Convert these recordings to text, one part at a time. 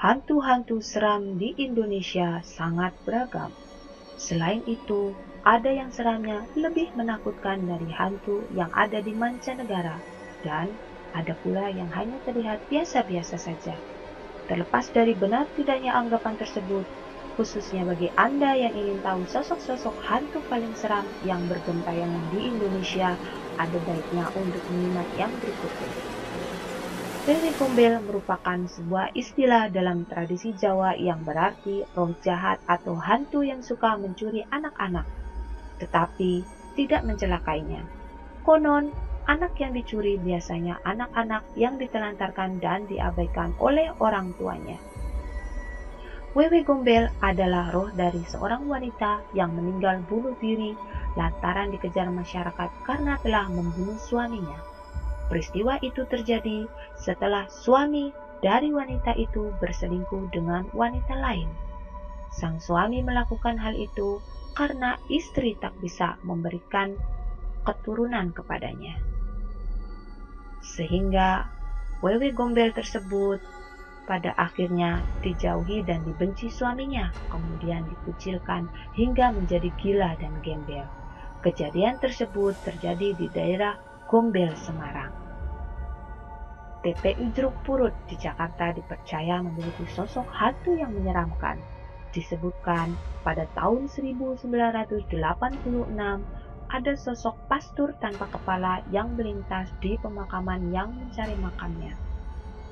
hantu-hantu seram di Indonesia sangat beragam. Selain itu, ada yang seramnya lebih menakutkan dari hantu yang ada di mancanegara, dan ada pula yang hanya terlihat biasa-biasa saja. Terlepas dari benar tidaknya anggapan tersebut, khususnya bagi Anda yang ingin tahu sosok-sosok hantu paling seram yang bergentayangan di Indonesia, ada baiknya untuk menyimak yang berikut ini. Wewe Gombel merupakan sebuah istilah dalam tradisi Jawa yang berarti roh jahat atau hantu yang suka mencuri anak-anak, tetapi tidak mencelakainya. Konon, anak yang dicuri biasanya anak-anak yang ditelantarkan dan diabaikan oleh orang tuanya. Wewe Gombel adalah roh dari seorang wanita yang meninggal bunuh diri lantaran dikejar masyarakat karena telah membunuh suaminya. Peristiwa itu terjadi setelah suami dari wanita itu berselingkuh dengan wanita lain. Sang suami melakukan hal itu karena istri tak bisa memberikan keturunan kepadanya. Sehingga Wewe Gombel tersebut pada akhirnya dijauhi dan dibenci suaminya, kemudian dikucilkan hingga menjadi gila dan gembel. Kejadian tersebut terjadi di daerah Gombel, Semarang. TPU Jeruk Purut di Jakarta dipercaya memiliki sosok hantu yang menyeramkan. Disebutkan pada tahun 1986 ada sosok pastur tanpa kepala yang melintas di pemakaman yang mencari makamnya.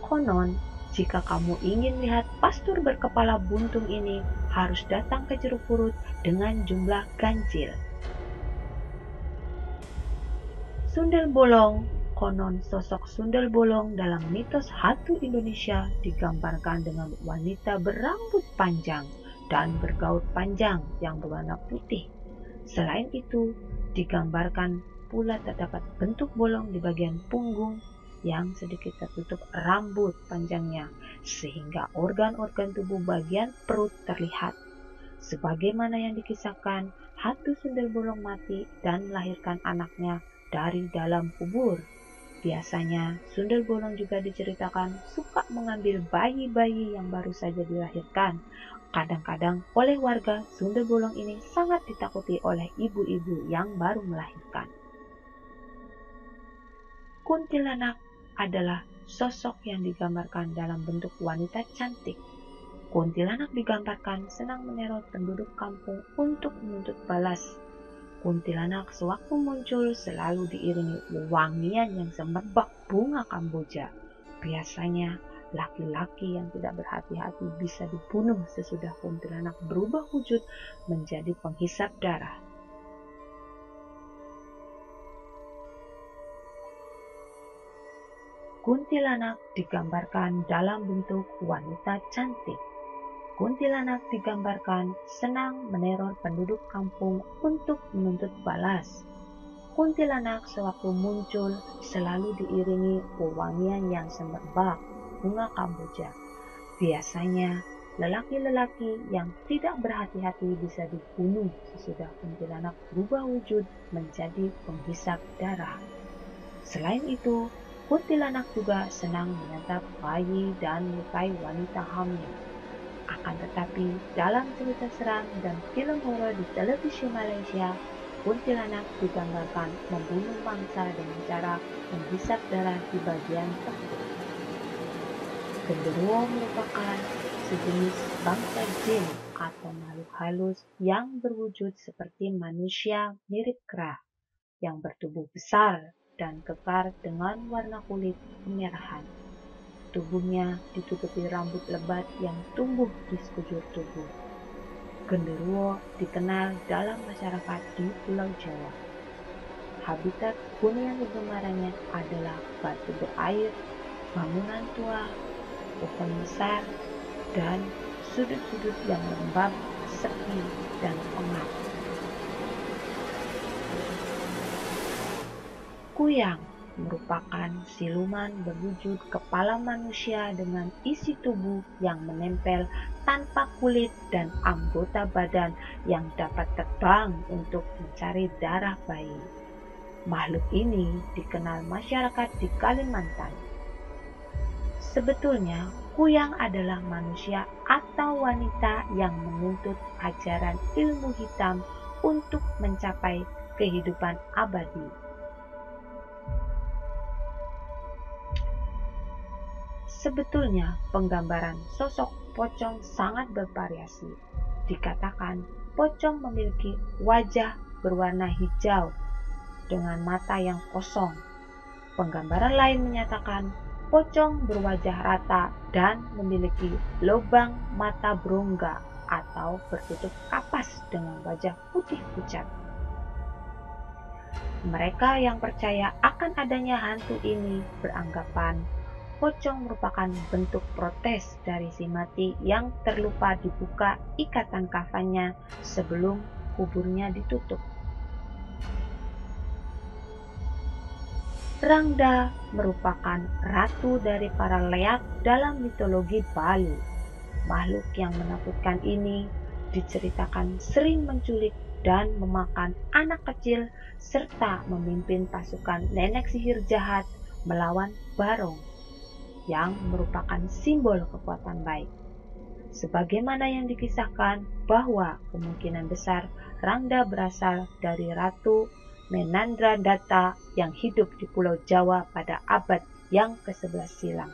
Konon, jika kamu ingin lihat pastur berkepala buntung ini, harus datang ke Jeruk Purut dengan jumlah ganjil. Sundel bolong. Konon sosok sundel bolong dalam mitos hantu Indonesia digambarkan dengan wanita berambut panjang dan bergaut panjang yang berwarna putih. Selain itu, digambarkan pula terdapat bentuk bolong di bagian punggung yang sedikit tertutup rambut panjangnya, sehingga organ-organ tubuh bagian perut terlihat. Sebagaimana yang dikisahkan, hantu sundel bolong mati dan melahirkan anaknya dari dalam kubur. Biasanya, sundel bolong juga diceritakan suka mengambil bayi-bayi yang baru saja dilahirkan. Kadang-kadang oleh warga, sundel bolong ini sangat ditakuti oleh ibu-ibu yang baru melahirkan. Kuntilanak adalah sosok yang digambarkan dalam bentuk wanita cantik. Kuntilanak digambarkan senang meneror penduduk kampung untuk menuntut balas. Kuntilanak sewaktu muncul selalu diiringi wewangian yang semerbak bunga kamboja. Biasanya, laki-laki yang tidak berhati-hati bisa dibunuh sesudah kuntilanak berubah wujud menjadi penghisap darah. Kuntilanak digambarkan dalam bentuk wanita cantik. Kuntilanak digambarkan senang meneror penduduk kampung untuk menuntut balas. Kuntilanak sewaktu muncul selalu diiringi wewangian yang semerbak bunga kamboja. Biasanya, lelaki-lelaki yang tidak berhati-hati bisa dibunuh sesudah kuntilanak berubah wujud menjadi penghisap darah. Selain itu, kuntilanak juga senang menyantap bayi dan melukai wanita hamil. Akan tetapi, dalam cerita seram dan film horor di televisi Malaysia, kuntilanak digambarkan membunuh mangsa dengan cara menghisap darah di bagian perut. Genderuwo merupakan sejenis bangsa jin atau makhluk halus yang berwujud seperti manusia mirip kera, yang bertubuh besar dan kekar dengan warna kulit kemerahan. Tubuhnya ditutupi rambut lebat yang tumbuh di sekujur tubuh. Genderuwo dikenal dalam masyarakat di Pulau Jawa. Habitat hunian kegemarannya adalah batu berair, bangunan tua, pohon besar, dan sudut-sudut yang lembab, sepi, dan pengap. Kuyang merupakan siluman berwujud kepala manusia dengan isi tubuh yang menempel tanpa kulit dan anggota badan yang dapat terbang untuk mencari darah bayi. Makhluk ini dikenal masyarakat di Kalimantan. Sebetulnya, Kuyang adalah manusia atau wanita yang menuntut ajaran ilmu hitam untuk mencapai kehidupan abadi. Sebetulnya, penggambaran sosok pocong sangat bervariasi. Dikatakan, pocong memiliki wajah berwarna hijau dengan mata yang kosong. Penggambaran lain menyatakan pocong berwajah rata dan memiliki lubang mata berongga atau bertutup kapas dengan wajah putih pucat. Mereka yang percaya akan adanya hantu ini beranggapan pocong merupakan bentuk protes dari si mati yang terlupa dibuka ikatan kafannya sebelum kuburnya ditutup. Rangda merupakan ratu dari para leak dalam mitologi Bali. Makhluk yang menakutkan ini diceritakan sering menculik dan memakan anak kecil serta memimpin pasukan nenek sihir jahat melawan Barong, yang merupakan simbol kekuatan baik. Sebagaimana yang dikisahkan bahwa kemungkinan besar Rangda berasal dari Ratu Menandradatta yang hidup di Pulau Jawa pada abad yang ke-11 silam.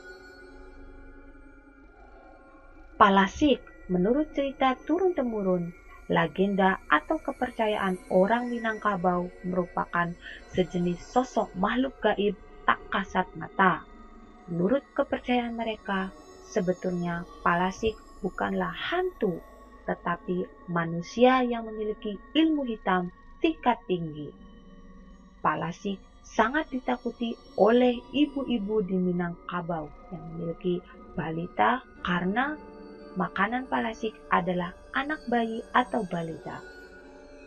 Palasik menurut cerita turun-temurun, legenda atau kepercayaan orang Minangkabau merupakan sejenis sosok makhluk gaib tak kasat mata. Menurut kepercayaan mereka, sebetulnya Palasik bukanlah hantu, tetapi manusia yang memiliki ilmu hitam tingkat tinggi. Palasik sangat ditakuti oleh ibu-ibu di Minangkabau yang memiliki balita karena makanan Palasik adalah anak bayi atau balita,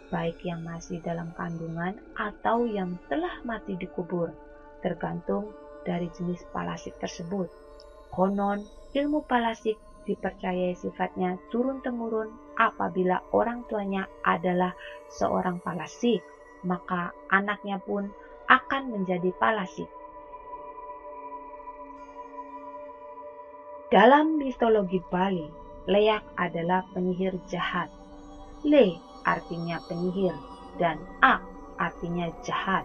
baik yang masih dalam kandungan atau yang telah mati dikubur, tergantung dari jenis Palasik tersebut. Konon, ilmu Palasik dipercayai sifatnya turun-temurun. Apabila orang tuanya adalah seorang Palasik, maka anaknya pun akan menjadi Palasik. Dalam mitologi Bali, Leak adalah penyihir jahat. Le artinya penyihir dan Ak artinya jahat.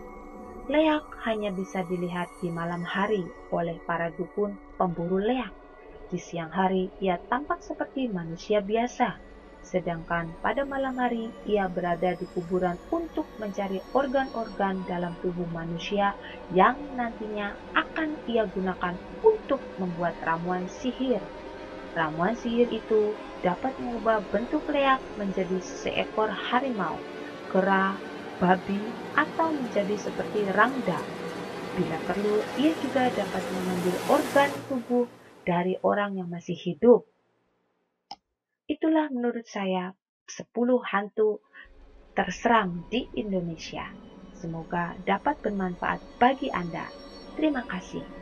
Leak hanya bisa dilihat di malam hari oleh para dukun pemburu leak. Di siang hari ia tampak seperti manusia biasa, sedangkan pada malam hari ia berada di kuburan untuk mencari organ-organ dalam tubuh manusia yang nantinya akan ia gunakan untuk membuat ramuan sihir. Ramuan sihir itu dapat mengubah bentuk Leak menjadi seekor harimau, kera, babi, atau menjadi seperti Rangda. Bila perlu, ia juga dapat mengambil organ tubuh dari orang yang masih hidup. Itulah menurut saya 10 hantu terseram di Indonesia. Semoga dapat bermanfaat bagi Anda. Terima kasih.